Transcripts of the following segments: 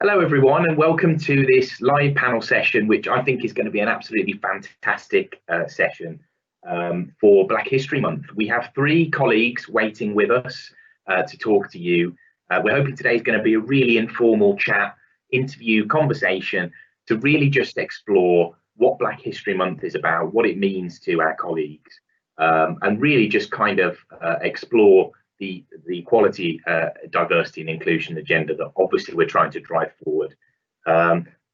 Hello everyone, and welcome to this live panel session, which I think is going to be an absolutely fantastic session for Black History Month. We have three colleagues waiting with us to talk to you. We're hoping today is going to be a really informal chat, interview, conversation to really just explore what Black History Month is about, what it means to our colleagues, and really just kind of explore the equality, diversity and inclusion agenda that obviously we're trying to drive forward.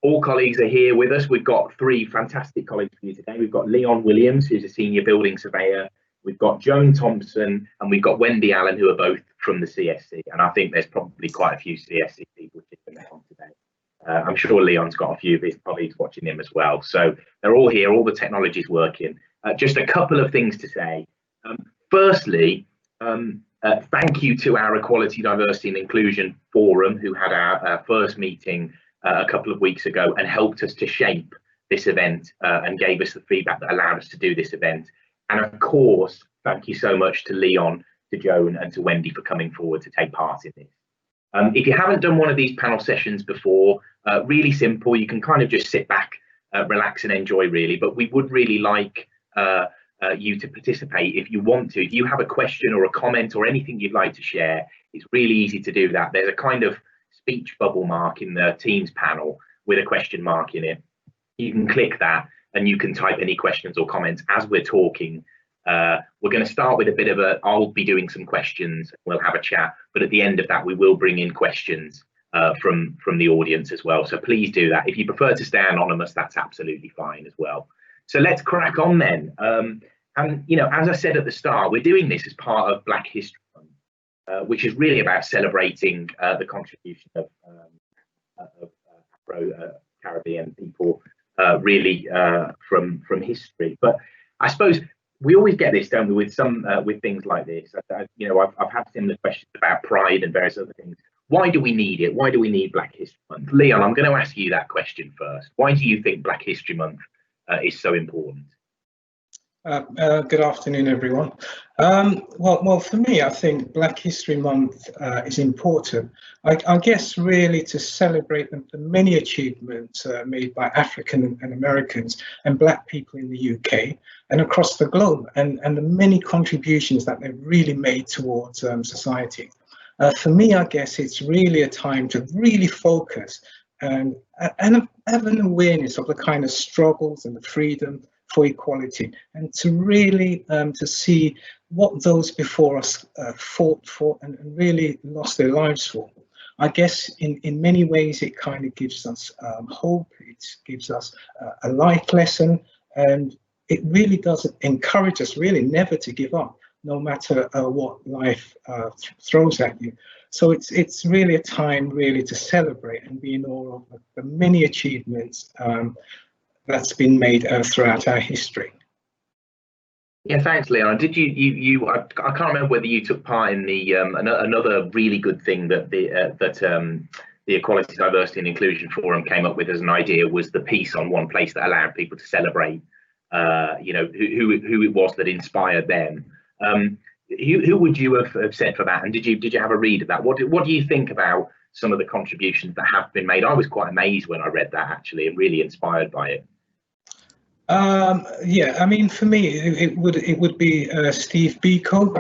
All colleagues are here with us. We've got three fantastic colleagues for you today. We've got Leon Williams, who's a Senior Building Surveyor. We've got Joan Thompson, and we've got Wendy Allen, who are both from the CSC. And I think there's probably quite a few CSC people sitting there on today. I'm sure Leon's got a few of his colleagues watching him as well. So they're all here, all the technology's working. Just a couple of things to say. Firstly, thank you to our Equality, Diversity and Inclusion Forum, who had our first meeting a couple of weeks ago and helped us to shape this event and gave us the feedback that allowed us to do this event. And of course, thank you so much to Leon, to Joan and to Wendy for coming forward to take part in this. If you haven't done one of these panel sessions before, really simple, you can kind of just sit back, relax and enjoy really, but we would really like you to participate if you want to. If you have a question or a comment or anything you'd like to share, it's really easy to do that. There's a kind of speech bubble mark in the Teams panel with a question mark in it. You can click that and you can type any questions or comments as we're talking. We're going to start with a bit of I'll be doing some questions, we'll have a chat, but at the end of that we will bring in questions from the audience as well. So please do that. If you prefer to stay anonymous, that's absolutely fine as well. So let's crack on then. And you know, as I said at the start, we're doing this as part of Black History Month, which is really about celebrating the contribution of Afro-Caribbean people, really from history. But I suppose we always get this, don't we, with things like this. You know, I've had similar questions about pride and various other things. Why do we need it? Why do we need Black History Month? Leon, I'm going to ask you that question first. Why do you think Black History Month is so important? Good afternoon, everyone. Well, for me, I think Black History Month is important. I guess really to celebrate the many achievements made by African and Americans and Black people in the UK and across the globe, and the many contributions that they've really made towards society. For me, I guess it's really a time to really focus and have an awareness of the kind of struggles and the freedom for equality, and to really to see what those before us fought for and really lost their lives for. I guess in many ways it kind of gives us hope, it gives us a life lesson, and it really does encourage us really never to give up, no matter what life throws at you. So it's really a time really to celebrate and be in awe of the many achievements that's been made throughout our history. Yeah, thanks, Leon. Did you I can't remember whether you took part in the another really good thing that the Equality, Diversity and Inclusion Forum came up with as an idea was the piece on One Place that allowed people to celebrate, you know, who it was that inspired them. Who would you have said for that? And did you have a read of that? What do you think about some of the contributions that have been made? I was quite amazed when I read that, actually, and really inspired by it. Yeah, I mean, for me, it would be Steve Biko.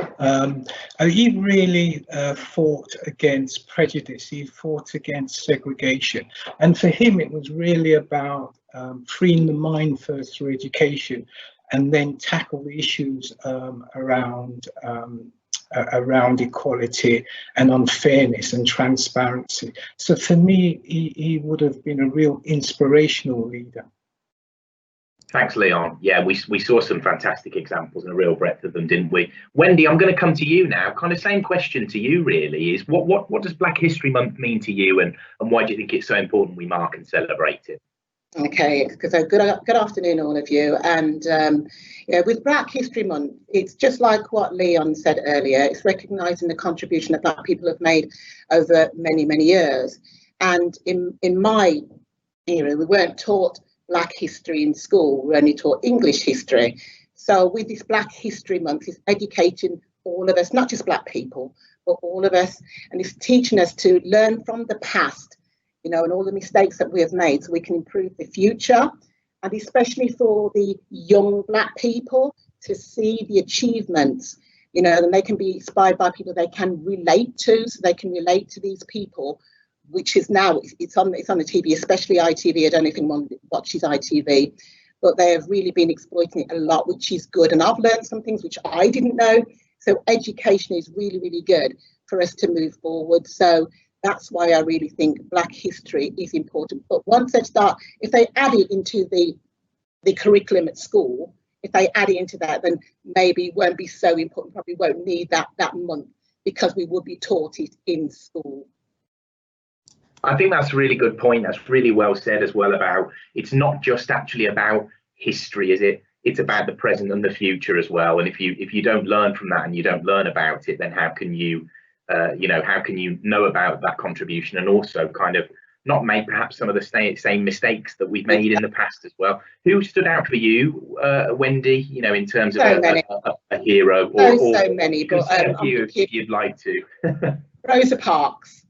He really fought against prejudice. He fought against segregation, and for him, it was really about freeing the mind first through education, and then tackle the issues around equality and unfairness and transparency. So for me, he would have been a real inspirational leader. Thanks, Leon. Yeah, we saw some fantastic examples and a real breadth of them, didn't we? Wendy, I'm going to come to you now. Kind of same question to you, really, is what does Black History Month mean to you, and why do you think it's so important we mark and celebrate it? Okay, so good afternoon, all of you. And yeah, with Black History Month, it's just like what Leon said earlier. It's recognising the contribution that Black people have made over many years. And in my era, we weren't taught Black history in school, we only taught English history. So with this Black History Month, it's educating all of us, not just Black people, but all of us, and it's teaching us to learn from the past you know, and all the mistakes that we have made so we can improve the future, and especially for the young Black people to see the achievements, you know, and they can be inspired by people they can relate to, so they can relate to these people, which is now, it's on the TV, especially ITV. I don't know if anyone watches ITV, but they have really been exploiting it a lot, which is good. And I've learned some things which I didn't know. So education is really, really good for us to move forward. So that's why I really think Black history is important. But once they start, if they add it into the curriculum at school, if they add it into that, then maybe it won't be so important, probably won't need that month, because we would be taught it in school. I think that's a really good point. That's really well said as well, about it's not just actually about history, is it? It's about the present and the future as well. And if you don't learn from that and you don't learn about it, then how can you how can you know about that contribution, and also kind of not make perhaps some of the same mistakes that we've made in the past as well? Who stood out for you, Wendy, you know, in terms of a hero? Or so many, but if you'd like to. Rosa Parks.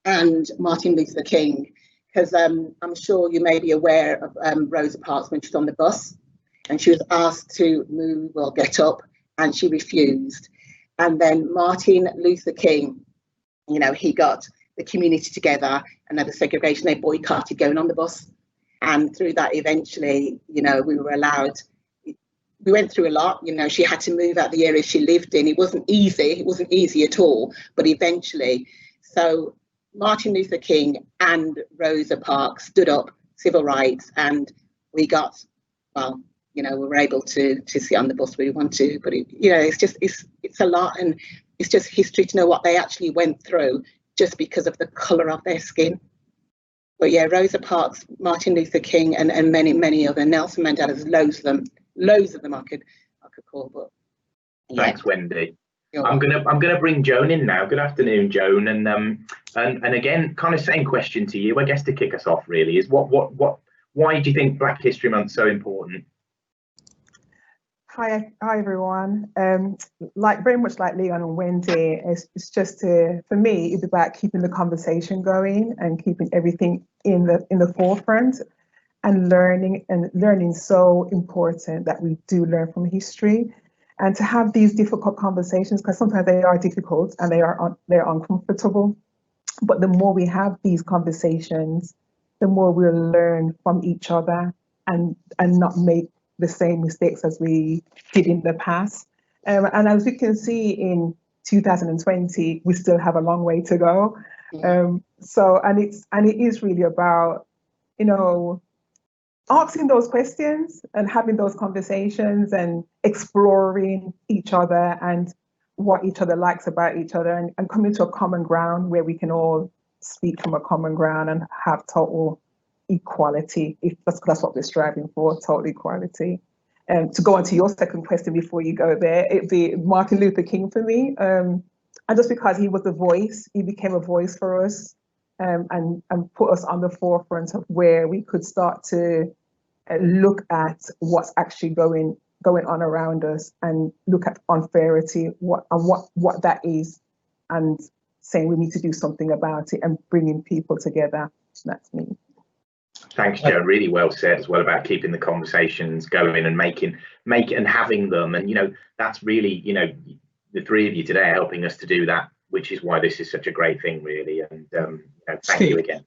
And Martin Luther King, because I'm sure you may be aware of Rosa Parks when she was on the bus and she was asked to move or get up and she refused. And then Martin Luther King, you know, he got the community together, and at the segregation, they boycotted going on the bus. And through that, eventually, you know, we were allowed, we went through a lot, you know, she had to move out the area she lived in. It wasn't easy at all, but eventually. So Martin Luther King and Rosa Parks stood up, civil rights, and we got, well, you know, we were able to sit on the bus we want to, but it, you know, it's a lot, and it's just history to know what they actually went through just because of the colour of their skin. But yeah, Rosa Parks, Martin Luther King, and many other, Nelson Mandela's, loads of them I could call. But yeah. Thanks, Wendy. I'm gonna bring Joan in now. Good afternoon, Joan, and again, kind of same question to you, I guess, to kick us off. Really, is why do you think Black History Month so important? Hi everyone. Very much like Leon and Wendy, it's just for me, it's about keeping the conversation going and keeping everything in the forefront, and learning so important that we do learn from history. And to have these difficult conversations, because sometimes they are difficult and they're uncomfortable, but the more we have these conversations, the more we'll learn from each other and not make the same mistakes as we did in the past. And as we can see in 2020, we still have a long way to go. And it is really about, you know, asking those questions and having those conversations and exploring each other and what each other likes about each other, and coming to a common ground where we can all speak from a common ground and have total equality. If that's what we're striving for, total equality. To go on to your second question before you go there, it'd be Martin Luther King for me. And just because he was a voice, he became a voice for us, and put us on the forefront of where we could start to look at what's actually going on around us, and look at unfairity, what that is, and saying we need to do something about it and bringing people together. That's me. Thanks, Joe. Really well said as well about keeping the conversations going and making and having them. And, you know, that's really, you know, the three of you today are helping us to do that, which is why this is such a great thing, really. And thank you again.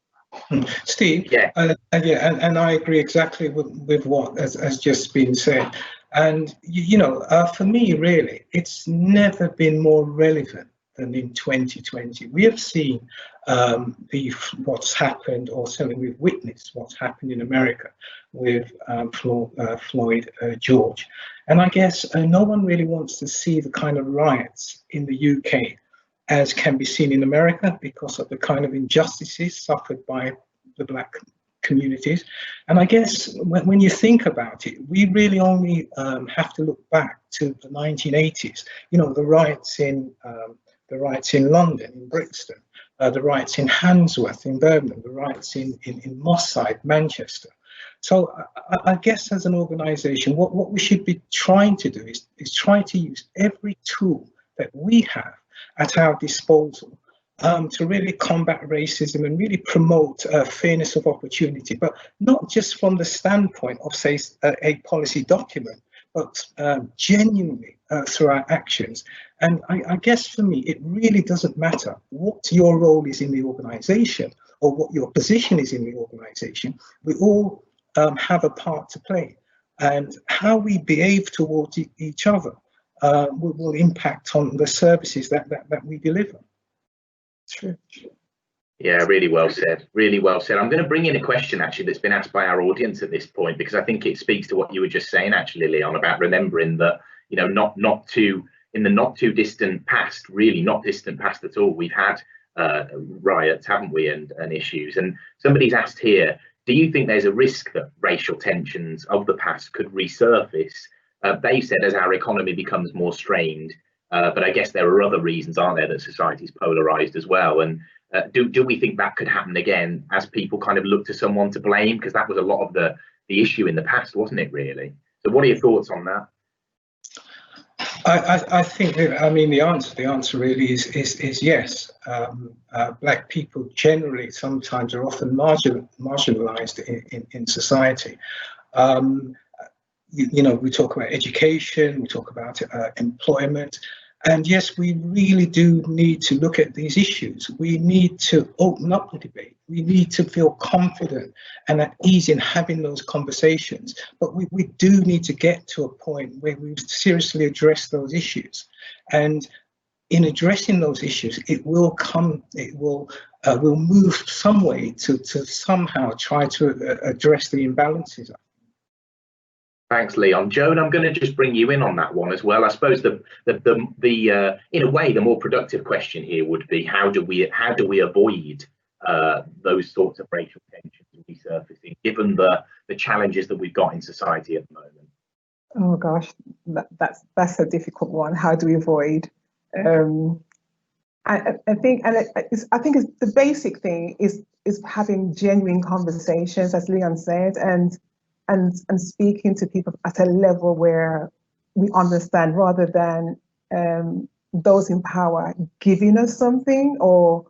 Steve, yeah, and I agree exactly with what has just been said. And, you know, for me, really, it's never been more relevant than in 2020. We have seen what's happened, or certainly we've witnessed what's happened in America with Floyd George. And I guess no one really wants to see the kind of riots in the UK as can be seen in America, because of the kind of injustices suffered by the Black communities. And I guess when you think about it, we really only have to look back to the 1980s. You know, the riots in London, in Brixton, the riots in Handsworth, in Birmingham, the riots in Moss Side, Manchester. So I guess as an organisation, what we should be trying to do is try to use every tool that we have at our disposal to really combat racism and really promote fairness of opportunity, but not just from the standpoint of, say, a policy document, but genuinely through our actions. And I guess for me, it really doesn't matter what your role is in the organisation or what your position is in the organisation. We all have a part to play, and how we behave towards each other will impact on the services that we deliver. True. Yeah, really well said. Really well said. I'm going to bring in a question actually that's been asked by our audience at this point, because I think it speaks to what you were just saying actually, Leon, about remembering that, you know, in the not too distant past, really not distant past at all, we've had riots, haven't we, and issues. And somebody's asked here, do you think there's a risk that racial tensions of the past could resurface? They said as our economy becomes more strained, but I guess there are other reasons, aren't there, that society's polarized as well. And do we think that could happen again as people kind of look to someone to blame? Because that was a lot of the issue in the past, wasn't it, really? So what are your thoughts on that? I think that, I mean, the answer really is yes. Black people generally sometimes are often marginalized in society. You know, we talk about education, we talk about employment, and yes, we really do need to look at these issues. We need to open up the debate. We need to feel confident and at ease in having those conversations. But we do need to get to a point where we seriously address those issues. And in addressing those issues, we'll move some way to somehow try to address the imbalances. Thanks, Leon. Joan, I'm going to just bring you in on that one as well. I suppose the in a way the more productive question here would be, how do we avoid those sorts of racial tensions resurfacing, given the challenges that we've got in society at the moment? Oh gosh, that's a difficult one. How do we avoid? I think the basic thing is having genuine conversations, as Leon said, and speaking to people at a level where we understand, rather than those in power giving us something or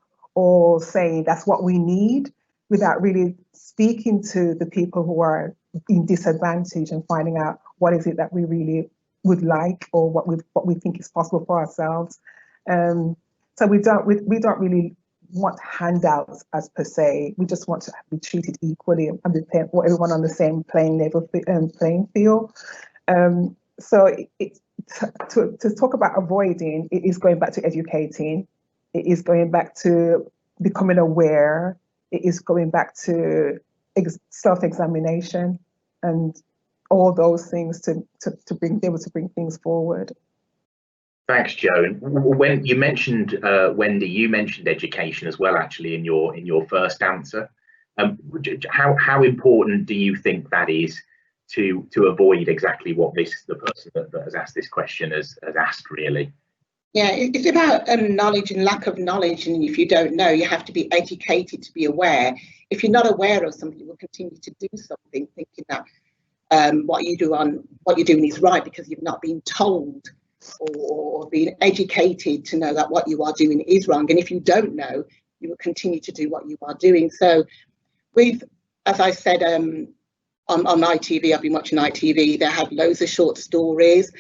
saying that's what we need, without really speaking to the people who are in disadvantage and finding out what is it that we really would like, or what we think is possible for ourselves. So we don't really want handouts as per se. We just want to be treated equally and be everyone on the same playing field. So to talk about avoiding, it is going back to educating. It is going back to becoming aware. It is going back to self-examination and all those things to be able to bring things forward. Thanks, Joan. When you mentioned Wendy, you mentioned education as well, actually, in your first answer. How important do you think that is to avoid exactly what the person that has asked this question has asked, really? Yeah, it's about knowledge and lack of knowledge, and if you don't know, you have to be educated to be aware. If you're not aware of something, you will continue to do something thinking that what you're doing is right, because you've not been told or being educated to know that what you are doing is wrong. And if you don't know, you will continue to do what you are doing. So as I said, on ITV, I've been watching ITV, they have loads of short stories,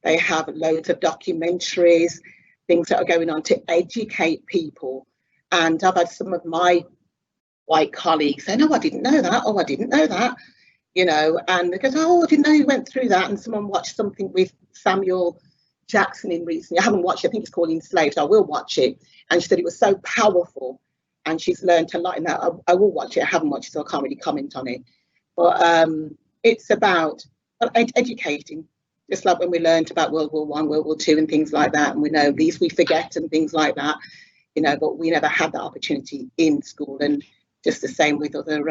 they have loads of documentaries, things that are going on to educate people. And I've had some of my white colleagues say, no, I didn't know that, oh, I didn't know that, you know, and they go, oh, I didn't know you went through that. And someone watched something with Samuel Jackson in recently. I haven't watched it, I think it's called Enslaved. I will watch it. And she said it was so powerful, and she's learned a lot in that. I will watch it. I haven't watched it, so I can't really comment on it. But it's about educating, just like when we learned about World War I, World War II and things like that. And we know these we forget and things like that, you know, but we never had that opportunity in school. And just the same with other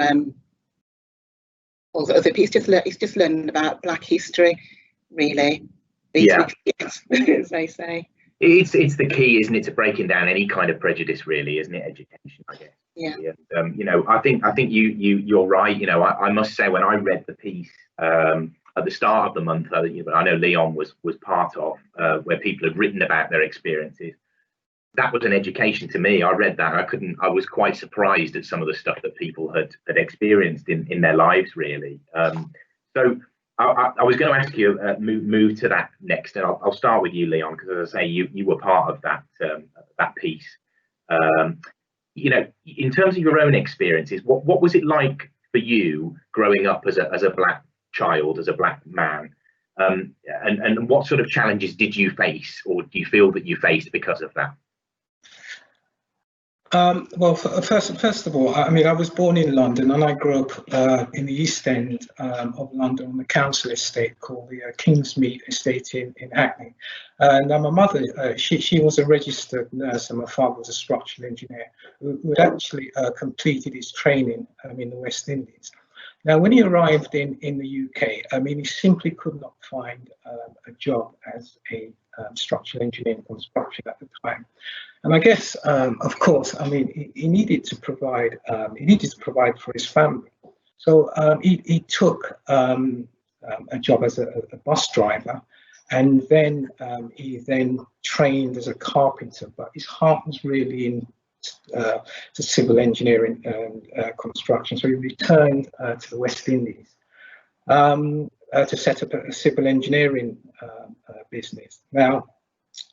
pieces. It's just learning about Black history, really. Yeah, as they say. It's the key, isn't it, to breaking down any kind of prejudice, really, isn't it? Education, I guess. Yeah. You know, I think you're right. You know, I must say, when I read the piece at the start of the month, I know Leon was part of, where people had written about their experiences, that was an education to me. I read that, I was quite surprised at some of the stuff that people had experienced in their lives, really. So I was going to ask you, move to that next, and I'll start with you, Leon, because as I say, you were part of that piece. You know, in terms of your own experiences, what was it like for you growing up as a black child, as a black man? And what sort of challenges did you face, or do you feel that you faced because of that? Well, first of all, I mean, I was born in London, and I grew up in the East End of London on the council estate called the Kingsmead Estate in Hackney. Now, my mother, she was a registered nurse, and my father was a structural engineer who had actually completed his training in the West Indies. Now, when he arrived in the UK, I mean, he simply could not find a job as a structural engineer in construction at the time. And I guess, of course, I mean, he needed to provide for his family. So he took a job as a bus driver, and then he then trained as a carpenter. But his heart was really in to civil engineering and construction. So he returned to the West Indies to set up a civil engineering business. Now,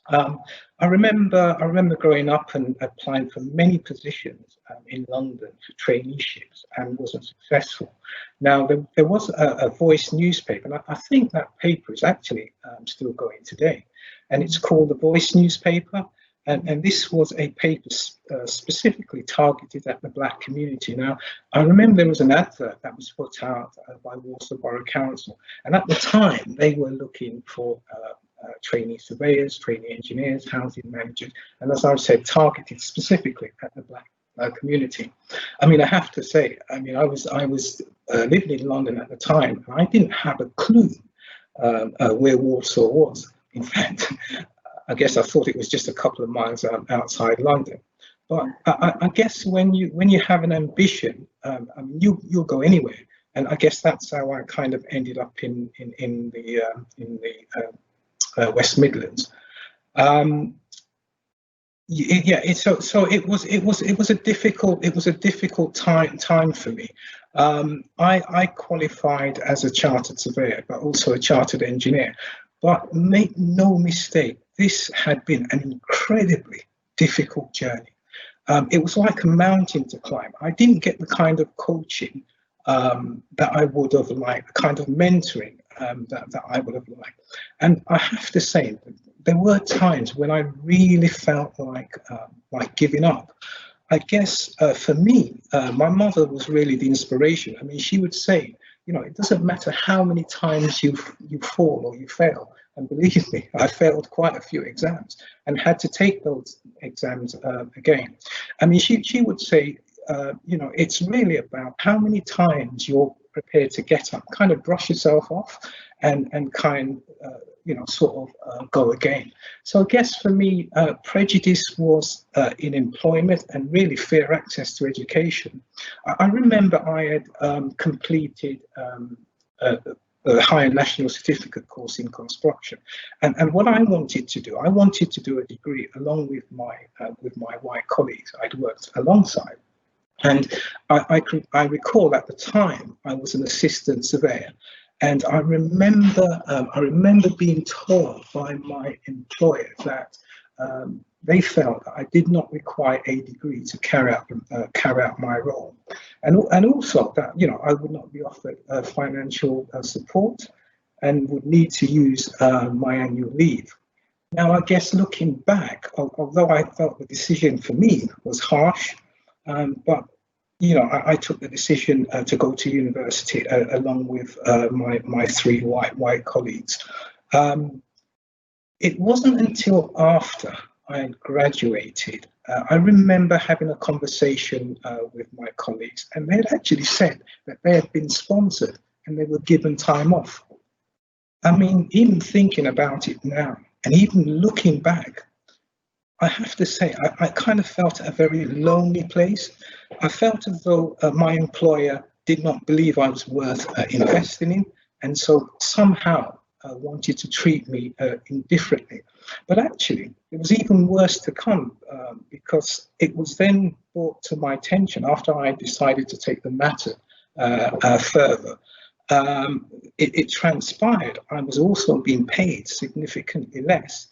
I remember growing up and applying for many positions in London for traineeships and wasn't successful. Now, there was a Voice newspaper, and I think that paper is actually still going today, and it's called the Voice newspaper. And this was a paper specifically targeted at the black community. Now, I remember there was an advert that was put out by Walsall Borough Council, and at the time they were looking for trainee surveyors, trainee engineers, housing managers, and as I said, targeted specifically at the black community. I mean, I have to say, I mean, I was living in London at the time, and I didn't have a clue where Walsall was. In fact, I guess I thought it was just a couple of miles outside London. But I guess when you have an ambition, I mean, you'll go anywhere. And I guess that's how I kind of ended up in the West Midlands. Yeah, so it was a difficult time for me. I qualified as a chartered surveyor, but also a chartered engineer. But make no mistake, this had been an incredibly difficult journey. It was like a mountain to climb. I didn't get the kind of coaching that I would have liked, the kind of mentoring that I would have liked. And I have to say, there were times when I really felt like giving up. I guess for me, my mother was really the inspiration. I mean, she would say, you know, it doesn't matter how many times you fall or you fail. And believe me, I failed quite a few exams and had to take those exams again. I mean, she would say, you know, it's really about how many times you're prepared to get up, kind of brush yourself off and kind you know, sort of go again. So I guess for me, prejudice was in employment and really fair access to education. I remember I had completed a higher national certificate course in construction, and what I wanted to do a degree along with my white colleagues I'd worked alongside. And I recall at the time I was an assistant surveyor, and I remember being told by my employer that they felt that I did not require a degree to carry out my role, and also that, you know, I would not be offered financial support and would need to use my annual leave. Now, I guess looking back, although I felt the decision for me was harsh, but you know, I took the decision to go to university along with my three white colleagues. It wasn't until after I had graduated, I remember having a conversation with my colleagues, and they had actually said that they had been sponsored and they were given time off. I mean, even thinking about it now, and even looking back, I have to say, I kind of felt a very lonely place. I felt as though my employer did not believe I was worth investing in. And so somehow wanted to treat me indifferently. But actually, it was even worse to come, because it was then brought to my attention after I decided to take the matter further. It transpired I was also being paid significantly less,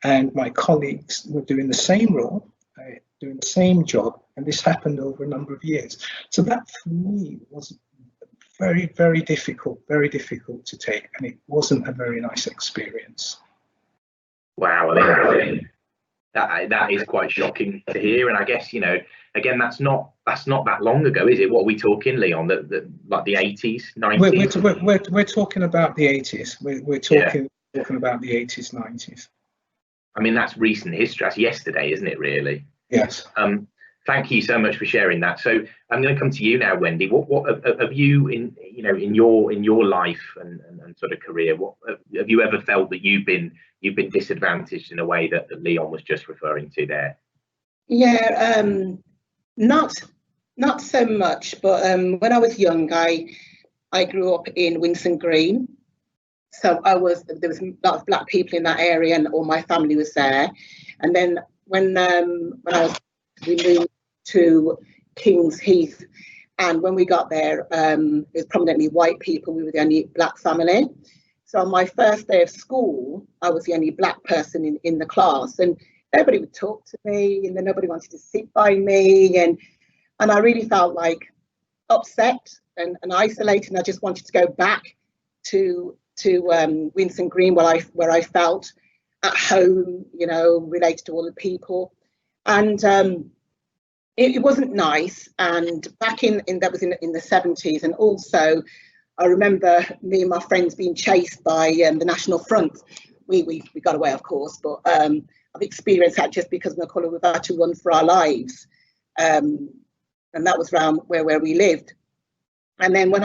and my colleagues were doing the same role, doing the same job, and this happened over a number of years. So that for me was very, very difficult to take, and it wasn't a very nice experience. Wow, I think that is quite shocking to hear, and I guess, you know, again, that's not that long ago, is it? What are we talking, Leon? Like the 80s, 90s? We're talking about the 80s. We're talking about the 80s, 90s. I mean, that's recent history. That's yesterday, isn't it? Really? Yes. Thank you so much for sharing that. So I'm going to come to you now, Wendy. What have you, in your life and sort of career, what have you ever felt that you've been disadvantaged in a way that Leon was just referring to there? Yeah, not so much, but when I was young, I grew up in Winson Green, so there was a lot of black people in that area, and all my family was there. And then when we moved to King's Heath, and when we got there, it was prominently white people. We were the only black family. So on my first day of school, I was the only black person in the class, and nobody would talk to me, and then nobody wanted to sit by me, and I really felt like upset and isolated, and I just wanted to go back to Winson Green, where I felt at home, you know, related to all the people. And it wasn't nice. And back in that was in the 70s, and also I remember me and my friends being chased by the National Front. We got away, of course, but I've experienced that just because of the colour. We've had to run for our lives, and that was around where we lived. And then when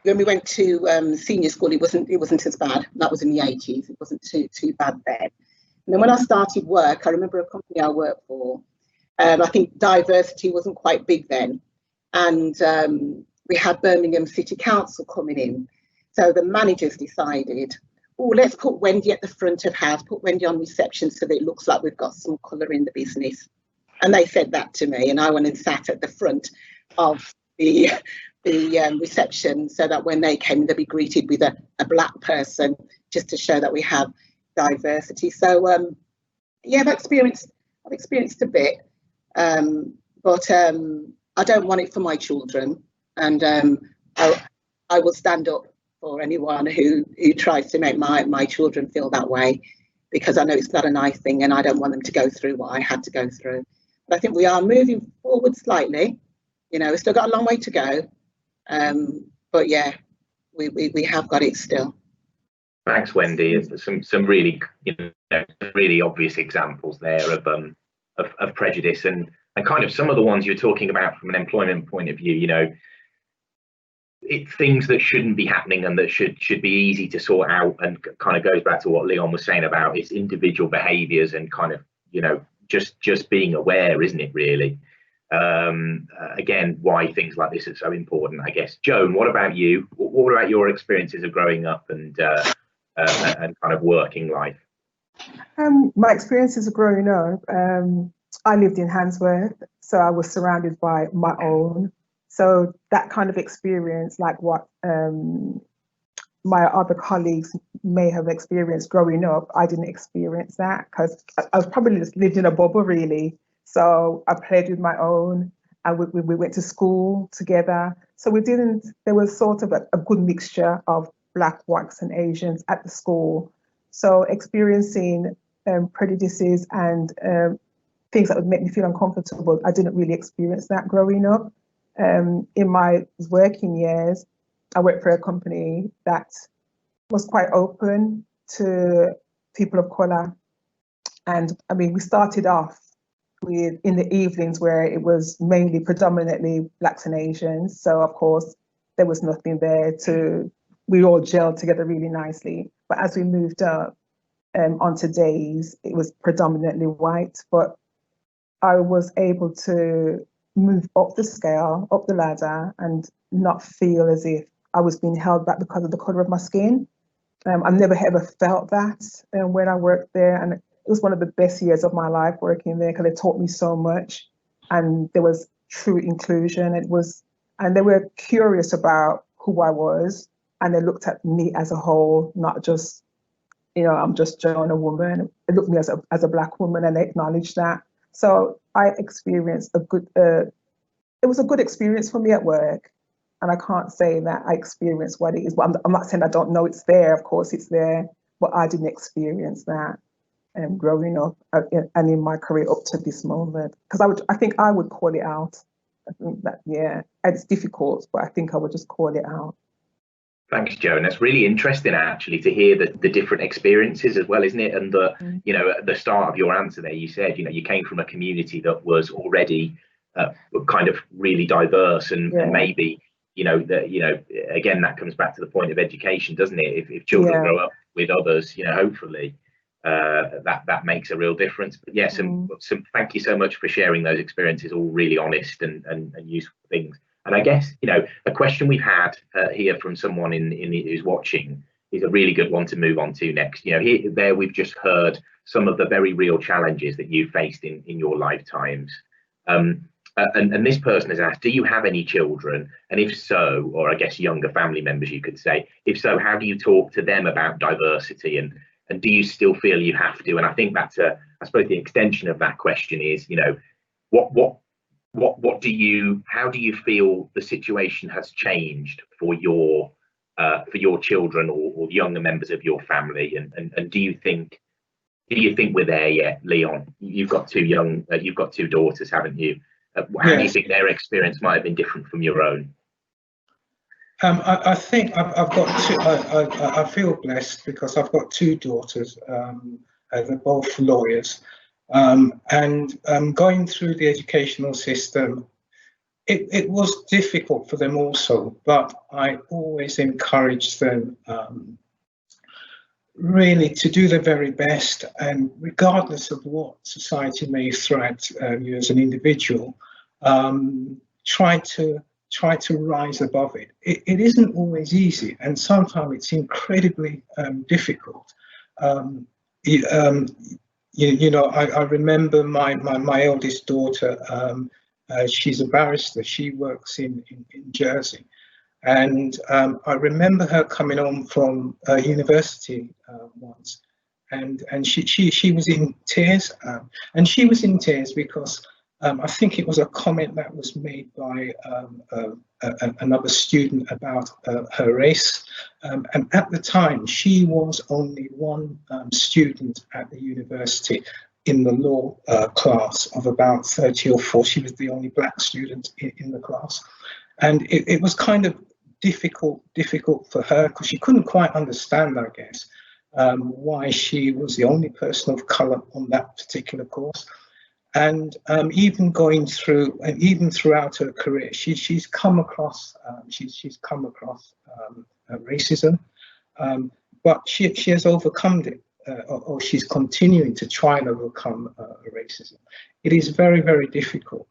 we went to senior school, it wasn't as bad. That was in the 80s. It wasn't too bad then. And then when I started work, I remember a company I worked for. I think diversity wasn't quite big then, and we had Birmingham City Council coming in. So the managers decided, oh, let's put Wendy at the front of house, put Wendy on reception so that it looks like we've got some colour in the business. And they said that to me, and I went and sat at the front of the reception so that when they came, they'd be greeted with a black person, just to show that we have diversity. So yeah, I've experienced a bit, but I don't want it for my children, and I will stand up for anyone who tries to make my children feel that way, because I know it's not a nice thing, and I don't want them to go through what I had to go through. But I think we are moving forward slightly. You know, we've still got a long way to go, but yeah, we have got it still. Thanks, Wendy. Some really, really obvious examples there of prejudice, and kind of some of the ones you're talking about from an employment point of view. You know, things that shouldn't be happening and that should be easy to sort out, and kind of goes back to what Leon was saying about its individual behaviours and kind of, you know, just being aware, isn't it, really? Again, why things like this are so important, I guess. Joan, what about you? What about your experiences of growing up and kind of working life? My experiences of growing up, I lived in Handsworth, so I was surrounded by my own. So that kind of experience, like what my other colleagues may have experienced growing up, I didn't experience that, because I was probably just lived in a bubble, really. So I played with my own, and we went to school together. So there was sort of a good mixture of Black, whites and Asians at the school. So experiencing prejudices and things that would make me feel uncomfortable, I didn't really experience that growing up. In my working years, I worked for a company that was quite open to people of colour. And I mean, we started off in the evenings where it was mainly predominantly Blacks and Asians. So of course, there was nothing there we all gelled together really nicely. But as we moved up onto days, it was predominantly white. But I was able to move up the scale, up the ladder, and not feel as if I was being held back because of the colour of my skin. I've never ever felt that when I worked there, and it was one of the best years of my life working there because it taught me so much, and there was true inclusion. And they were curious about who I was, and they looked at me as a whole, not just, I'm just Joan, a woman. They looked at me as a Black woman, and they acknowledged that. So I experienced it was a good experience for me at work. And I can't say that I experienced what it is, but I'm not saying I don't know it's there. Of course it's there, but I didn't experience that growing up and in my career up to this moment. Because I think I would call it out. I think that, yeah, it's difficult, but I think I would just call it out. Thanks, Joan. That's really interesting, actually, to hear the different experiences as well, isn't it? And at the start of your answer there, you said, you came from a community that was already kind of really diverse, and maybe, again, that comes back to the point of education, doesn't it? If children grow up with others, hopefully that makes a real difference. But yeah, some thank you so much for sharing those experiences, all really honest and useful things. And I guess, a question we've had here from someone who's watching is a really good one to move on to next. There we've just heard some of the very real challenges that you faced in your lifetimes. And this person has asked, do you have any children? And if so, or I guess younger family members, you could say, if so, how do you talk to them about diversity? And do you still feel you have to? And I think that's I suppose the extension of that question is, how do you feel the situation has changed for your children or younger members of your family? And do you think we're there yet, Leon? You've got two daughters, haven't you? How do you think their experience might have been different from your own? I think I've got two. I feel blessed because I've got two daughters. They're both lawyers, and going through the educational system, it was difficult for them also. But I always encouraged them really to do their very best, and regardless of what society may throw at you as an individual, try to rise above it. It isn't always easy, and sometimes it's incredibly difficult. I remember my eldest daughter. She's a barrister. She works in Jersey. And I remember her coming home from university once, and she was in tears, and she was in tears because I think it was a comment that was made by another student about her race, and at the time she was only one student at the university in the law class of about 30 or 40. She was the only Black student in the class, and it was kind of difficult for her because she couldn't quite understand, I guess, why she was the only person of colour on that particular course. And even going through, and even throughout her career, she's come across racism, but she has overcome it, or she's continuing to try and overcome racism. It is very, very difficult.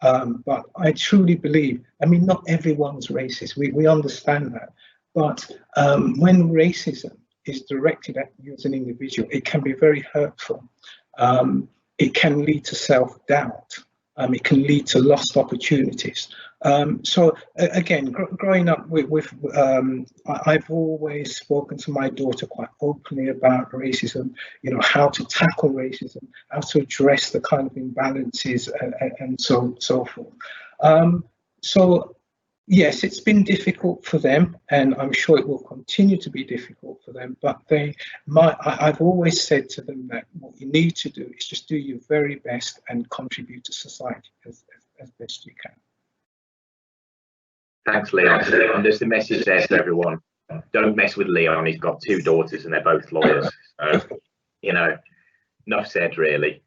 But I truly believe, not everyone's racist, we understand that, but when racism is directed at you as an individual, it can be very hurtful. It can lead to self-doubt. It can lead to lost opportunities. So again, growing up I've always spoken to my daughter quite openly about racism, how to tackle racism, how to address the kind of imbalances and so forth. So yes, it's been difficult for them, and I'm sure it will continue to be difficult for them, but I've always said to them that what you need to do is just do your very best and contribute to society as best you can. Thanks, Leon. And there's a message there to everyone. Don't mess with Leon. He's got two daughters and they're both lawyers. So, enough said, really.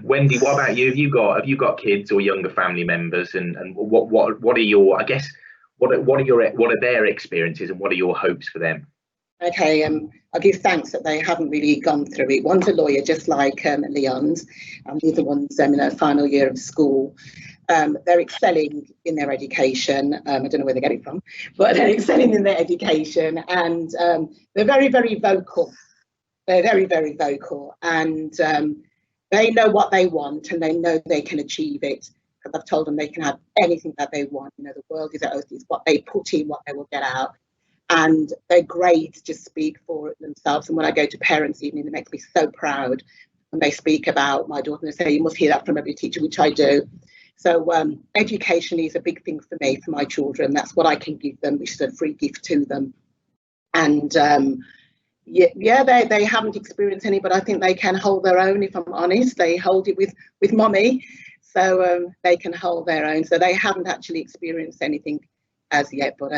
Wendy, what about you? Have you got kids or younger family members, and what are your, I guess, what are their experiences and what are your hopes for them? Okay, I'll give thanks that they haven't really gone through it. One's a lawyer, just like Leon's, and the other one's in her final year of school. they're excelling in their education. I don't know where they get it from, but they're excelling in their education, and they're very, very vocal. They're very, very vocal, and they know what they want, and they know they can achieve it. Because I've told them they can have anything that they want. You know, the world is at oath. It's what they put in, what they will get out. And their grades just speak for themselves. And when I go to parents' evening, it makes me so proud when they speak about my daughter and they say, you must hear that from every teacher, which I do. So education is a big thing for me, for my children. That's what I can give them, which is a free gift to them. And yeah, they haven't experienced any, but I think they can hold their own, if I'm honest. They hold it with mommy, so they can hold their own. So they haven't actually experienced anything as yet, but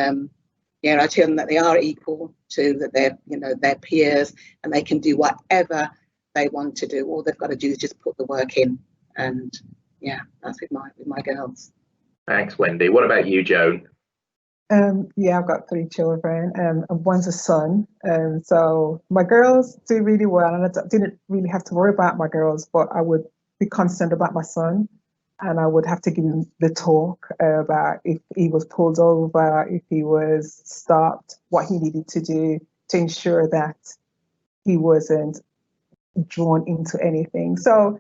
yeah, I tell them that they are equal to their peers, and they can do whatever they want to do. All they've got to do is just put the work in, and yeah, that's with my girls. Thanks, Wendy. What about you, Joan? Yeah, I've got 3 children, and one's a son. So my girls do really well, and I didn't really have to worry about my girls, but I would be concerned about my son, and I would have to give him the talk about if he was pulled over, if he was stopped, what he needed to do to ensure that he wasn't drawn into anything. So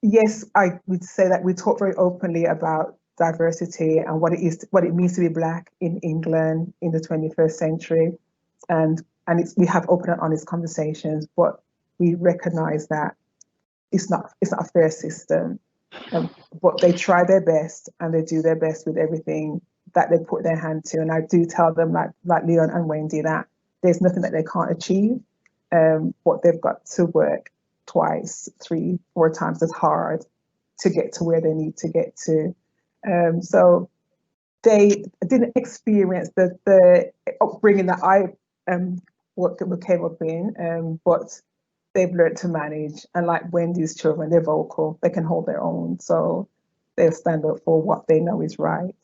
yes, I would say that we talk very openly about diversity and what it means to be Black in England in the 21st century, and we have open and honest conversations, but we recognise that it's not a fair system, but they try their best and they do their best with everything that they put their hand to. And I do tell them, like Leon and Wendy, that there's nothing that they can't achieve, but they've got to work twice, 3, 4 times as hard to get to where they need to get to. So they didn't experience the upbringing that I came up in, but they've learned to manage. And like Wendy's children, they're vocal, they can hold their own, so they'll stand up for what they know is right.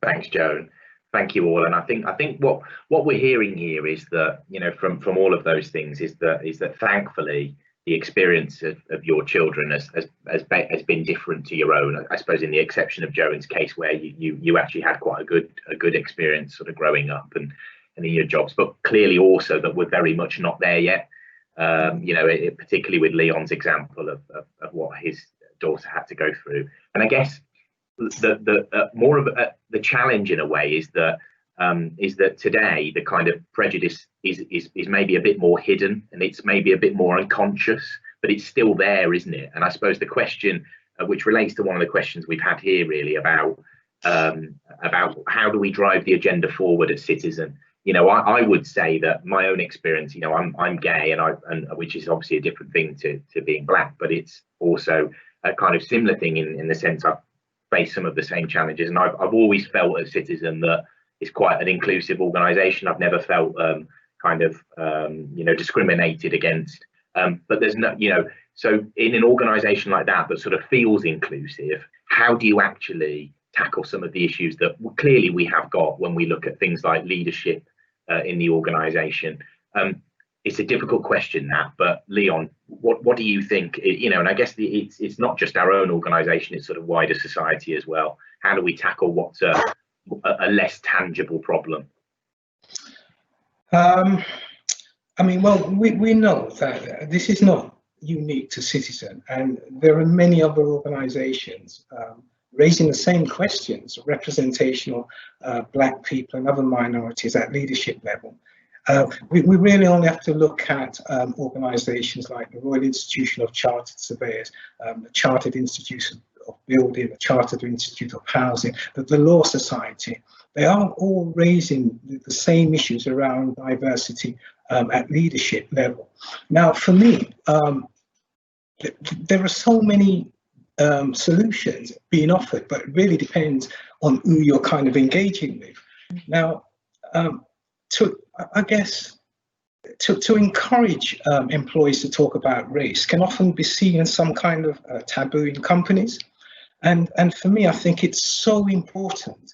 Thanks, Joan. Thank you all. And I think what we're hearing here is that, you know, from all of those things is that thankfully the experience of your children has been different to your own. I suppose, in the exception of Joan's case, where you actually had quite a good experience sort of growing up and in your jobs, but clearly also that we're very much not there yet. You know, particularly with Leon's example of what his daughter had to go through. And I guess the more of the challenge in a way is that today the kind of prejudice is maybe a bit more hidden, and it's maybe a bit more unconscious, but it's still there, isn't it? And I suppose the question, which relates to one of the questions we've had here, really about how do we drive the agenda forward as Citizen. You know, I would say that my own experience, you know, I'm gay, and which is obviously a different thing to being Black, but it's also a kind of similar thing in the sense I've faced some of the same challenges, and I've always felt as Citizen that it's quite an inclusive organisation. I've never felt you know, discriminated against. But there's no, you know, so in an organisation like that sort of feels inclusive, how do you actually tackle some of the issues that clearly we have got when we look at things like leadership in the organisation? It's a difficult question, that, but Leon, what do you think? You know, and I guess it's not just our own organisation; it's sort of wider society as well. How do we tackle what's a less tangible problem? I mean, well, we know that this is not unique to Citizen, and there are many other organisations raising the same questions, representation of Black people and other minorities at leadership level. We really only have to look at organisations like the Royal Institution of Chartered Surveyors, the Chartered Institute of Building, the Chartered Institute of Housing, the Law Society. They are all raising the same issues around diversity at leadership level. Now, for me, there are so many solutions being offered, but it really depends on who you're kind of engaging with. Now, I guess to encourage employees to talk about race can often be seen as some kind of taboo in companies. And for me, I think it's so important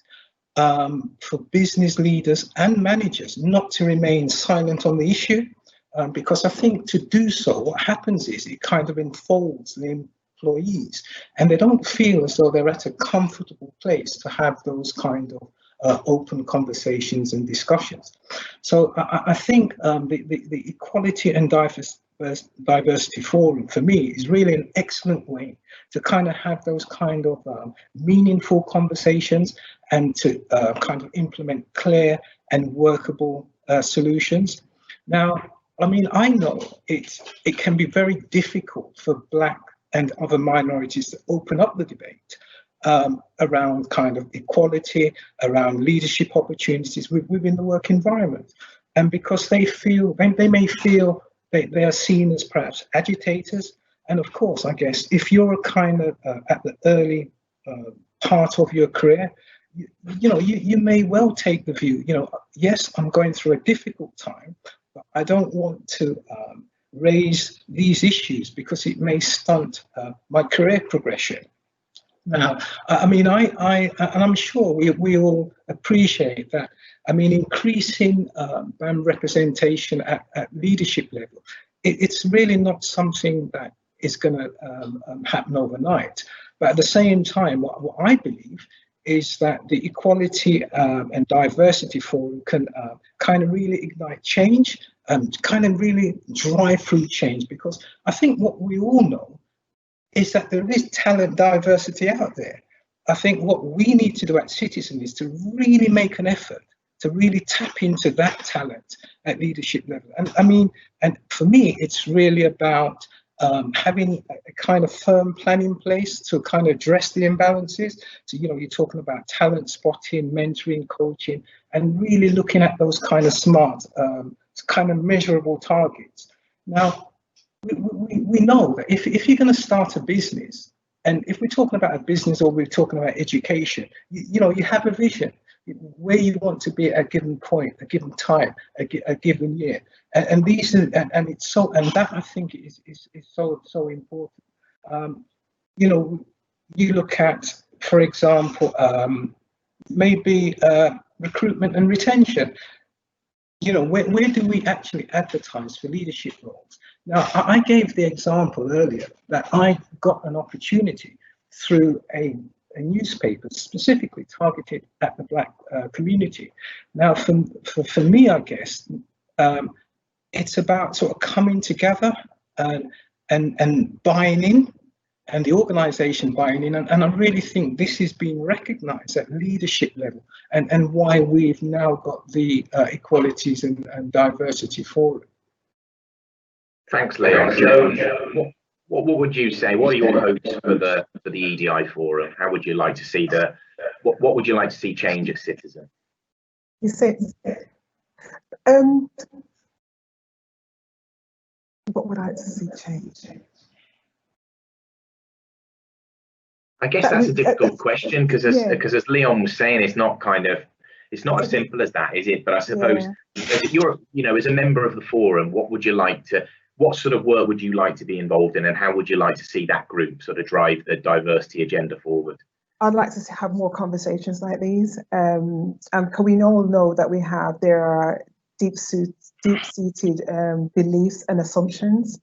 for business leaders and managers not to remain silent on the issue, because I think to do so, what happens is it kind of enfolds the employees, and they don't feel as though they're at a comfortable place to have those kind of open conversations and discussions. So I think the Equality and Diversity Forum, for me, is really an excellent way to kind of have those kind of meaningful conversations and to kind of implement clear and workable solutions. Now, I mean, I know it can be very difficult for Black and other minorities to open up the debate around kind of equality, around leadership opportunities within the work environment. And because they may feel they are seen as perhaps agitators. And of course, I guess, if you're a kind of at the early part of your career, you may well take the view, yes, I'm going through a difficult time, but I don't want to raise these issues because it may stunt my career progression. Now, I mean, and I'm sure we all appreciate that. I mean, increasing BAM representation at leadership level, it's really not something that is going to happen overnight. But at the same time, what I believe is that the Equality and Diversity Forum can kind of really ignite change and kind of really drive through change, because I think what we all know is that there is talent diversity out there. I think what we need to do at Citizen is to really make an effort to really tap into that talent at leadership level. And I mean, and for me, it's really about having a kind of firm plan in place to kind of address the imbalances. So, you're talking about talent spotting, mentoring, coaching, and really looking at those kind of smart, kind of measurable targets. Now, we know that if you're going to start a business, and if we're talking about a business or we're talking about education, you have a vision where you want to be at a given point, a given time, a given year, and these are, and it's so, and that I think is so important. You look at, for example, maybe recruitment and retention. Where do we actually advertise for leadership roles? Now, I gave the example earlier that I got an opportunity through a newspaper specifically targeted at the Black community. Now, for me, I guess, it's about sort of coming together and buying in, and the organisation buying in, and I really think this is being recognised at leadership level, and why we've now got the Equalities and Diversity Forum. Thanks, Leon. Joan, what would you say? What are your hopes for the EDI Forum? How would you like to see what would you like to see change at Citizen? You said, what would I like to see change? I guess that's a difficult question, because as Leon was saying, it's not as simple as that, is it? But I suppose as you're, as a member of the forum, what sort of work would you like to be involved in, and how would you like to see that group sort of drive the diversity agenda forward? I'd like to have more conversations like these, and we all know that there are deep-seated beliefs and assumptions.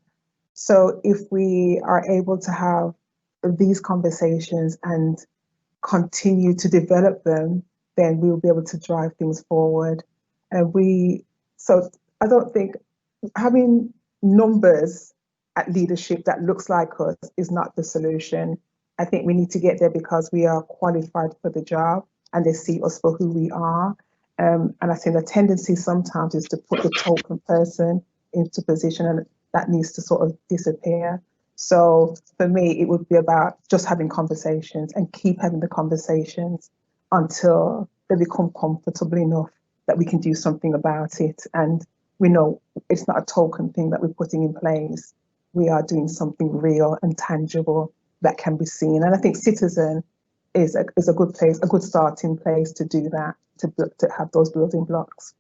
So if we are able to have these conversations and continue to develop them, then we'll be able to drive things forward. So I don't think having numbers at leadership that looks like us is not the solution. I think we need to get there because we are qualified for the job and they see us for who we are. And I think the tendency sometimes is to put the token person into position, and that needs to sort of disappear. So for me, it would be about just having conversations and keep having the conversations until they become comfortable enough that we can do something about it. And we know it's not a token thing that we're putting in place. We are doing something real and tangible that can be seen. And I think Citizen is a good place, a good starting place to do that, to have those building blocks.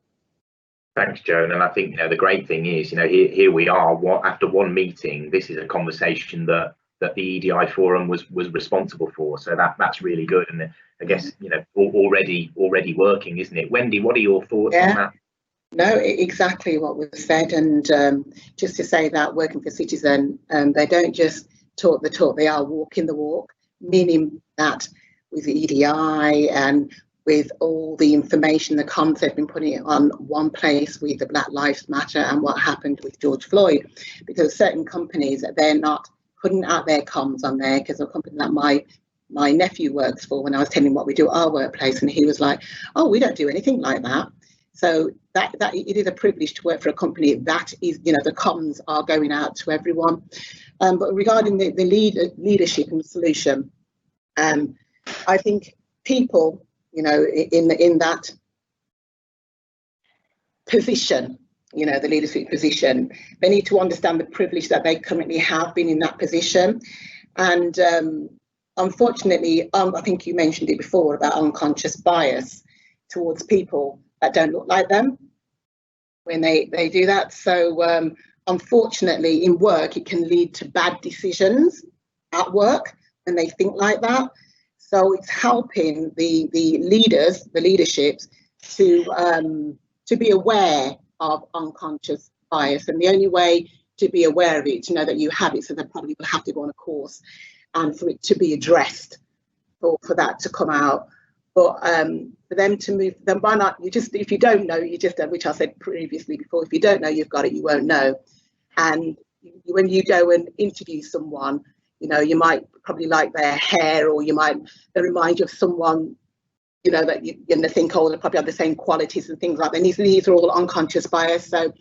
Thanks, Joan. And I think the great thing is, here we are. After one meeting, this is a conversation that the EDI Forum was responsible for. So that's really good, and I guess already working, isn't it? Wendy, what are your thoughts on that? No, exactly what was said. And just to say that working for Citizen, they don't just talk the talk, they are walking the walk, meaning that with the EDI and with all the information, the comms, they've been putting it on one place with the Black Lives Matter and what happened with George Floyd, because certain companies, they're not putting out their comms on there, because a company that my nephew works for, when I was telling him what we do at our workplace, and he was like, oh, we don't do anything like that. So that it is a privilege to work for a company that is, you know, the comms are going out to everyone. But regarding the leadership and solution, I think people, you know, in that position, you know, the leadership position, they need to understand the privilege that they currently have been in that position. And unfortunately, I think you mentioned it before about unconscious bias towards people that don't look like them when they do that. So unfortunately, in work, it can lead to bad decisions at work when they think like that. So it's helping the leaders, the leaderships, to be aware of unconscious bias. And the only way to be aware of it, to know that you have it, so they probably will have to go on a course and for it to be addressed, for that to come out. But for them to move, then why not? You just, if you don't know, you just, which I said previously before, if you don't know you've got it, you won't know. And when you go and interview someone, you know, you might probably like their hair, or they remind you of someone, you know, that you're going to think, oh, they probably have the same qualities and things like that. And these are all unconscious bias. So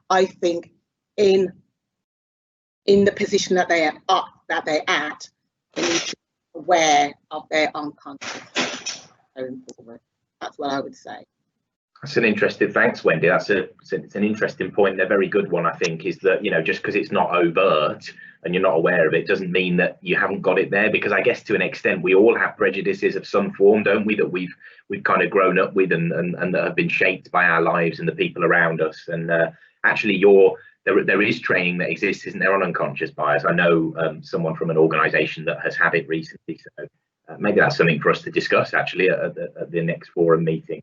I think in the position that they're at, they need to be aware of their unconscious going forward. That's what I would say. That's an interesting, thanks, Wendy. It's an interesting point. A very good one, I think, is that, you know, just because it's not overt and you're not aware of it doesn't mean that you haven't got it there, because I guess to an extent we all have prejudices of some form, don't we, that we've kind of grown up with and that have been shaped by our lives and the people around us. And actually there is training that exists, isn't there, on unconscious bias? I know someone from an organisation that has had it recently, so maybe that's something for us to discuss actually at the next forum meeting.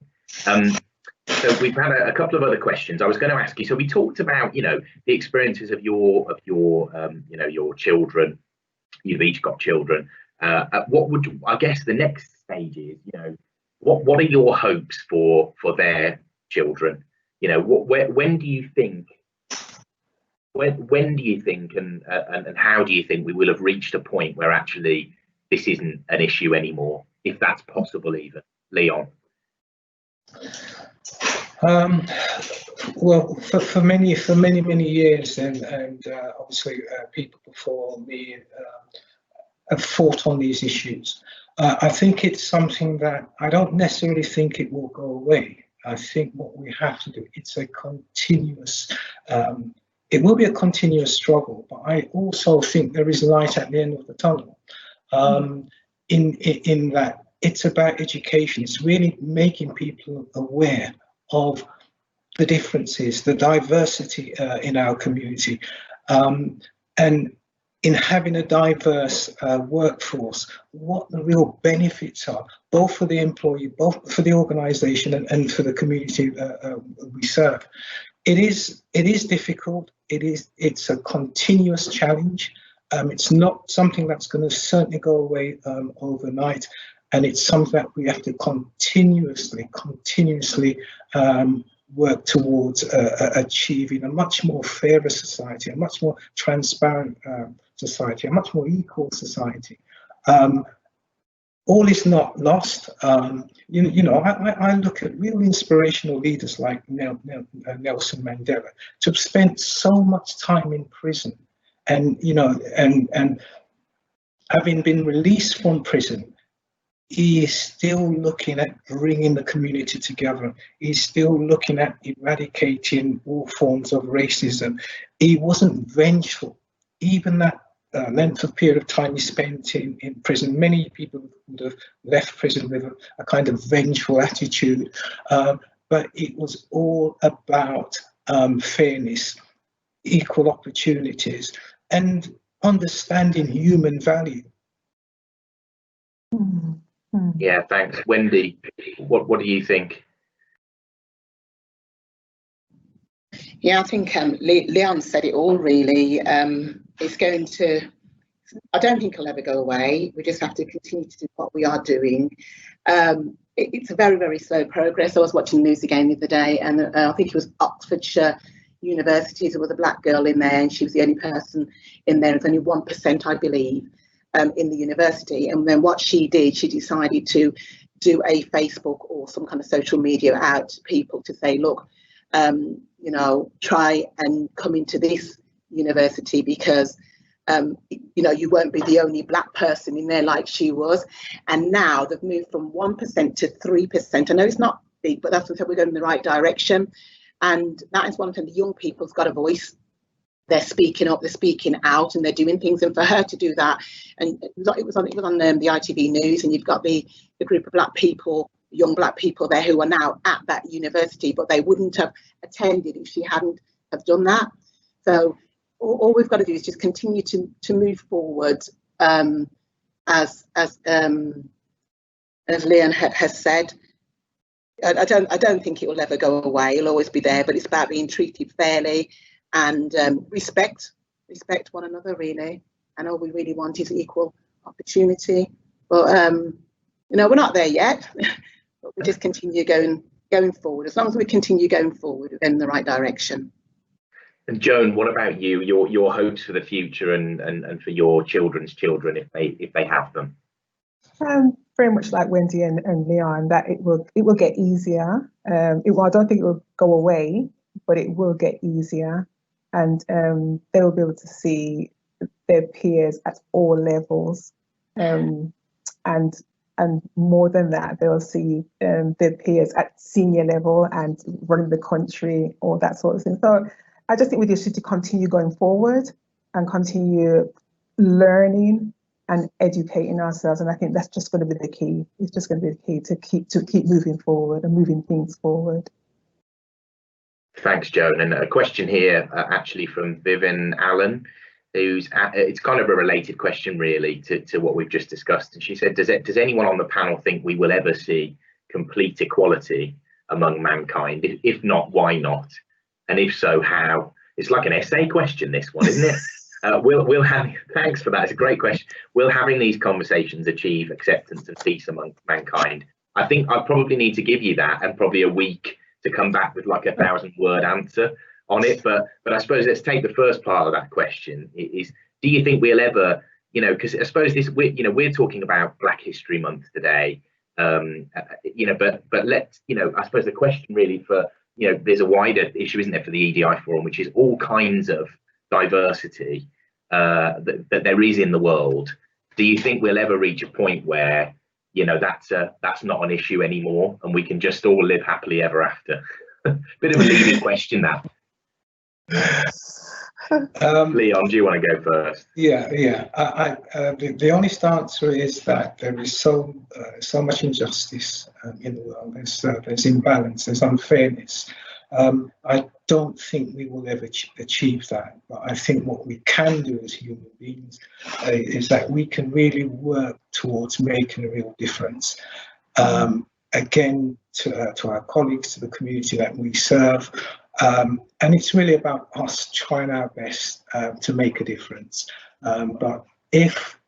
So we've had a couple of other questions I was going to ask you. So we talked about, you know, the experiences of your you know, your children. You've each got children. What would, I guess the next stage is, you know, what are your hopes for their children? You know, when do you think? When do you think, and how do you think we will have reached a point where actually this isn't an issue anymore, if that's possible, even? Leon. Well, for many years, and obviously people before me have fought on these issues. I think it's something that I don't necessarily think it will go away. I think what we have to do, it's a continuous, it will be a continuous struggle, but I also think there is light at the end of the tunnel. In that it's about education. It's really making people aware of the differences, the diversity in our community, and in having a diverse workforce, what the real benefits are, both for the employee, both for the organisation, and for the community we serve. It is difficult. It's a continuous challenge. It's not something that's going to certainly go away overnight, and it's something that we have to continuously work towards achieving a much more fairer society, a much more transparent society, a much more equal society. All is not lost. You know, I look at real inspirational leaders like Nelson Mandela, to have spent so much time in prison, and you know, and having been released from prison, he is still looking at bringing the community together. He's still looking at eradicating all forms of racism. He wasn't vengeful. Even that length of period of time he spent in prison, many people would have left prison with a kind of vengeful attitude. But it was all about fairness, equal opportunities, and understanding human value. Yeah, thanks. Wendy, what do you think? Yeah, I think Leon said it all really. It's going to I don't think it'll ever go away. We just have to continue to do what we are doing. It's a very, very slow progress. I was watching the news again the other day, and I think it was Oxfordshire University. There was a black girl in there, and she was the only person in there. It was only 1%, I believe, in the university. And then what she did, she decided to do a Facebook or some kind of social media out to people to say, look, you know, try and come into this university because you know, you won't be the only black person in there like she was. And now they've moved from 1% to 3%. I know it's not big, but that's what we're going in the right direction. And that is one thing, the young people's got a voice. They're speaking up, they're speaking out, and they're doing things. And for her to do that, and it was on the ITV News, and you've got the group of black people, young black people there who are now at that university, but they wouldn't have attended if she hadn't have done that. So all we've got to do is just continue to move forward, as Leon has said. I don't think it will ever go away. It'll always be there, but it's about being treated fairly and respect one another, really. And all we really want is equal opportunity. But you know, we're not there yet. But we just continue going forward. As long as we continue going forward, we're in the right direction. And Joan, what about you? Your hopes for the future and for your children's children, if they have them? Very much like Wendy and Leon, that it will get easier. I don't think it will go away, but it will get easier, and they will be able to see their peers at all levels, and more than that, they'll see their peers at senior level and running the country, all that sort of thing. So I just think we just need to continue going forward and continue learning and educating ourselves, and I think that's just going to be the key. It's just going to be the key to keep moving forward and moving things forward. Thanks, Joan. And a question here, actually from Vivian Allen, who's it's kind of a related question really to what we've just discussed. And she said, does anyone on the panel think we will ever see complete equality among mankind? If not, why not? And if so, how? It's like an essay question, this one, isn't it? We'll have, thanks for that. It's a great question. Will having these conversations achieve acceptance and peace among mankind? I think I probably need to give you that and probably a week to come back with like a 1,000-word answer on it. But I suppose let's take the first part of that question. Is do you think we'll ever, you know, because I suppose we're talking about Black History Month today, you know, but let's, you know, I suppose the question really for, you know, there's a wider issue, isn't there, for the EDI forum, which is all kinds of diversity that there is in the world. Do you think we'll ever reach a point where, you know, that's not an issue anymore and we can just all live happily ever after? Bit of a leading question, that. Leon, do you want to go first? Yeah. The honest answer is that there is so much injustice in the world. There's imbalance, there's unfairness. I don't think we will ever achieve that, but I think what we can do as human beings is that we can really work towards making a real difference. Again, to our colleagues, to the community that we serve, and it's really about us trying our best to make a difference. But if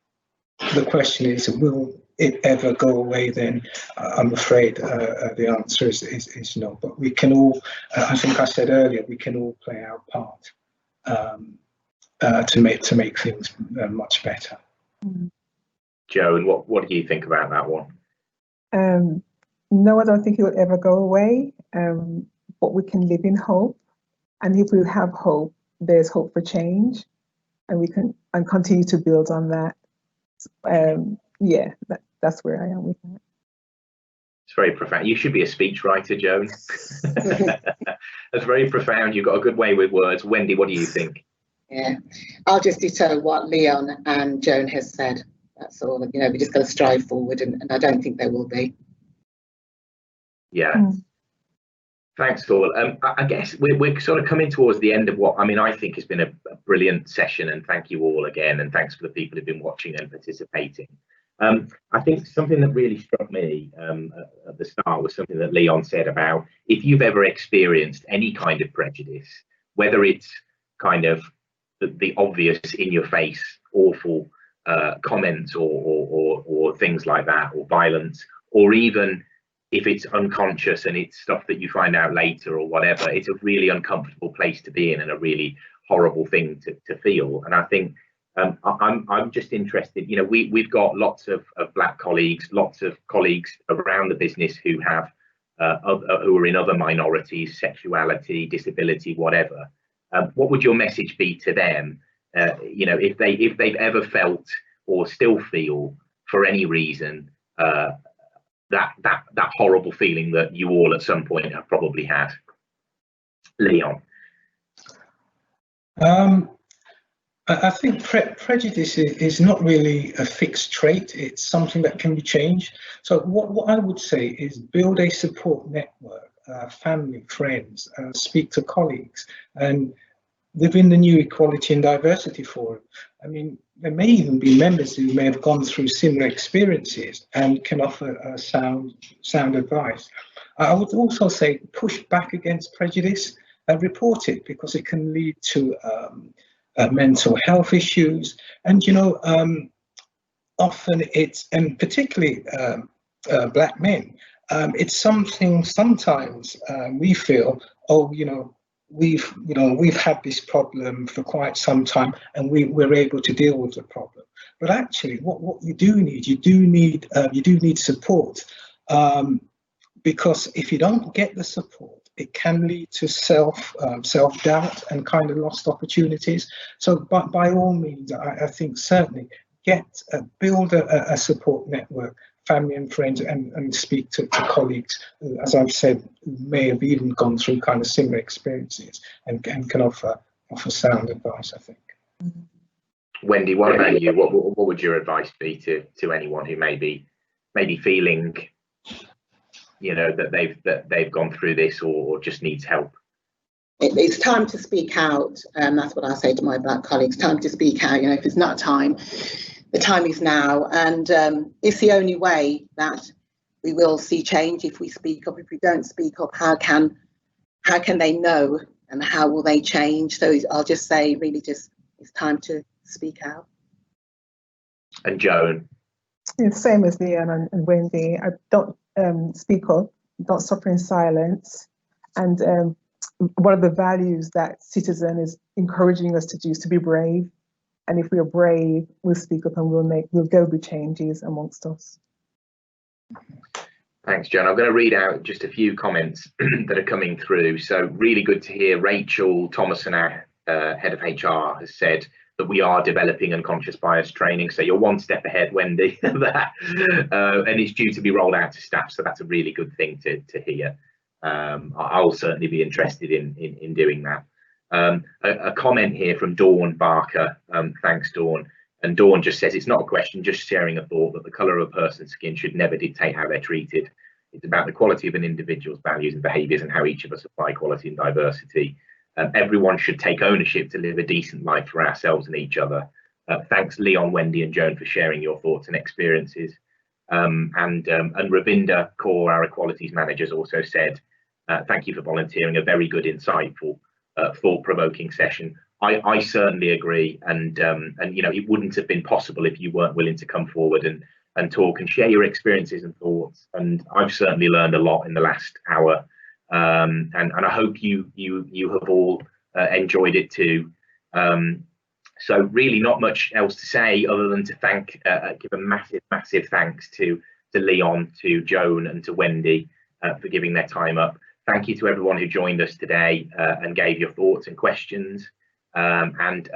the question is, will it ever go away, then I'm afraid the answer is no. But we can all, I think I said earlier, we can all play our part to make things much better. Joan, what do you think about that one? No, I don't think it will ever go away. But we can live in hope, and if we have hope, there's hope for change, and we can continue to build on that. Yeah, that's where I am with that. It's very profound. You should be a speechwriter, Joan. That's very profound. You've got a good way with words. Wendy, what do you think? Yeah, I'll just ditto what Leon and Joan has said. That's all. You know, we just got to strive forward, and I don't think there will be. Yeah. Thanks, all. I guess we're sort of coming towards the end of what, I mean, I think has been a brilliant session, and thank you all again, and thanks for the people who've been watching and participating. I think something that really struck me at the start was something that Leon said about if you've ever experienced any kind of prejudice, whether it's kind of the obvious in your face, awful comments or things like that, or violence, or even if it's unconscious and it's stuff that you find out later or whatever, it's a really uncomfortable place to be in and a really horrible thing to feel. And I think I'm just interested, you know, we've got lots of black colleagues, lots of colleagues around the business who have who are in other minorities, sexuality, disability, whatever. What would your message be to them? You know, if they've ever felt or still feel for any reason that horrible feeling that you all at some point have probably had. Leon. I think prejudice is not really a fixed trait. It's something that can be changed. So what I would say is build a support network, family, friends, speak to colleagues, and within the new Equality and Diversity Forum, I mean, there may even be members who may have gone through similar experiences and can offer sound advice. I would also say push back against prejudice and report it, because it can lead to mental health issues. And, you know, often it's, and particularly black men, it's something sometimes we feel, oh, you know, we've had this problem for quite some time and we're able to deal with the problem. But actually what you do need support, because if you don't get the support, it can lead to self-doubt and kind of lost opportunities. So by all means, I think certainly build a support network, family and friends, and speak to colleagues who, as I've said, may have even gone through kind of similar experiences and can offer sound advice, I think. Wendy, what about you? What would your advice be to anyone who may be feeling, you know, that they've gone through this or just needs help? It's time to speak out. That's what I say to my black colleagues. Time to speak out. You know, if it's not time, the time is now, and it's the only way that we will see change. If we speak up, if we don't speak up, how can they know, and how will they change? So I'll just say, really, just it's time to speak out. And Joan? It's the same as Leon and Wendy. I don't speak up, don't suffer in silence, and one of the values that Citizen is encouraging us to do is to be brave. And if we are brave, we'll speak up and we'll go with changes amongst us. Thanks, Joan. I'm going to read out just a few comments that are coming through. So really good to hear. Rachel Thompson, our head of HR, has said that we are developing unconscious bias training. So you're one step ahead, Wendy, that, and it's due to be rolled out to staff. So that's a really good thing to hear. I'll certainly be interested in doing that. A comment here from Dawn Barker. Thanks, Dawn. And Dawn just says, it's not a question, just sharing a thought that the colour of a person's skin should never dictate how they're treated. It's about the quality of an individual's values and behaviours and how each of us apply equality and diversity. Everyone should take ownership to live a decent life for ourselves and each other. Thanks, Leon, Wendy and Joan, for sharing your thoughts and experiences. And Ravinda Kaur, our equalities managers, also said, thank you for volunteering, a very good, insightful, thought-provoking session. I certainly agree, and you know, it wouldn't have been possible if you weren't willing to come forward and talk and share your experiences and thoughts. And I've certainly learned a lot in the last hour, and I hope you have all enjoyed it too. So really, not much else to say other than to thank, give a massive thanks to Leon, to Joan, and to Wendy for giving their time up. Thank you to everyone who joined us today and gave your thoughts and questions. And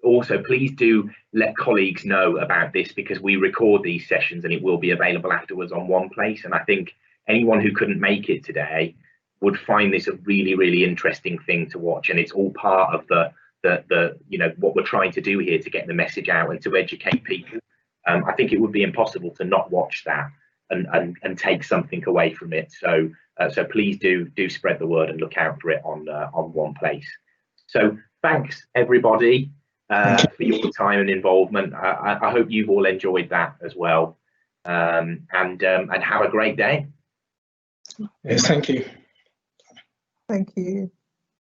also, please do let colleagues know about this, because we record these sessions and it will be available afterwards on One Place. And I think anyone who couldn't make it today would find this a really interesting thing to watch. And it's all part of the you know, what we're trying to do here to get the message out and to educate people. I think it would be impossible to not watch that and take something away from it. So so please do spread the word and look out for it on One Place. So thanks everybody for your time and involvement. I hope you've all enjoyed that as well, and have a great day. Yes, thank you. Thank you.